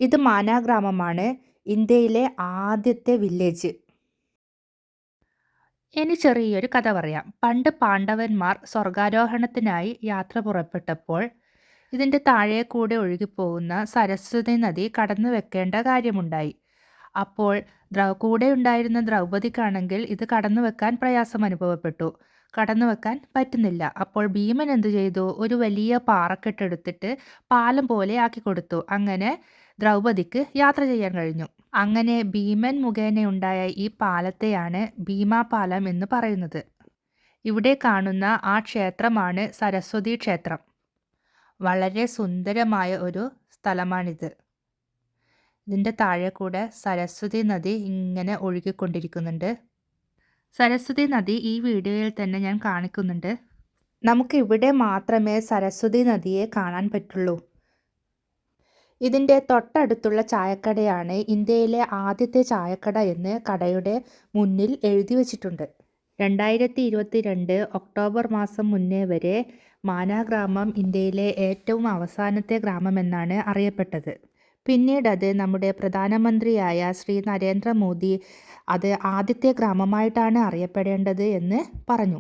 ഇത് മാനാ ഗ്രാമമാണ്, ഇന്ത്യയിലെ ആദ്യത്തെ വില്ലേജ്. ഇനി ചെറിയൊരു കഥ പറയാം. പണ്ട് പാണ്ഡവന്മാർ സ്വർഗാരോഹണത്തിനായി യാത്ര പുറപ്പെട്ടപ്പോൾ ഇതിൻ്റെ താഴെ കൂടെ ഒഴുകിപ്പോകുന്ന സരസ്വതി നദി കടന്നു വെക്കേണ്ട കാര്യമുണ്ടായി. അപ്പോൾ കൂടെ ഉണ്ടായിരുന്ന ദ്രൗപദിക്കാണെങ്കിൽ ഇത് കടന്നു വെക്കാൻ പ്രയാസം അനുഭവപ്പെട്ടു. കടന്നു വെക്കാൻ പറ്റുന്നില്ല. അപ്പോൾ ഭീമൻ എന്തു ചെയ്തു? ഒരു വലിയ പാറക്കെട്ടെടുത്തിട്ട് പാലം പോലെ ആക്കി കൊടുത്തു. അങ്ങനെ ദ്രൗപദിക്ക് യാത്ര ചെയ്യാൻ കഴിഞ്ഞു. അങ്ങനെ ഭീമൻ മുഖേനയുണ്ടായ ഈ പാലത്തെയാണ് ഭീമാപാലം എന്ന് പറയുന്നത്. ഇവിടെ കാണുന്ന ആ ക്ഷേത്രമാണ് സരസ്വതി ക്ഷേത്രം. വളരെ സുന്ദരമായ ഒരു സ്ഥലമാണിത്. ഇതിൻ്റെ താഴെ കൂടെ സരസ്വതി നദി ഇങ്ങനെ ഒഴുകിക്കൊണ്ടിരിക്കുന്നുണ്ട്. സരസ്വതി നദി ഈ വീഡിയോയിൽ തന്നെ ഞാൻ കാണിക്കുന്നുണ്ട്. നമുക്ക് ഇവിടെ മാത്രമേ സരസ്വതി നദിയെ കാണാൻ പറ്റുള്ളൂ. ഇതിൻ്റെ തൊട്ടടുത്തുള്ള ചായക്കടയാണ് ഇന്ത്യയിലെ ആദ്യത്തെ ചായക്കട എന്ന് കടയുടെ മുന്നിൽ എഴുതി വച്ചിട്ടുണ്ട്. 2022 ഒക്ടോബർ മാസം മുന്നേ വരെ മാനാ ഗ്രാമം ഇന്ത്യയിലെ ഏറ്റവും അവസാനത്തെ ഗ്രാമമെന്നാണ് അറിയപ്പെട്ടത്. പിന്നീട് അത് നമ്മുടെ പ്രധാനമന്ത്രിയായ ശ്രീ നരേന്ദ്ര മോദി അത് ആദ്യത്തെ ഗ്രാമമായിട്ടാണ് അറിയപ്പെടേണ്ടത് എന്ന് പറഞ്ഞു.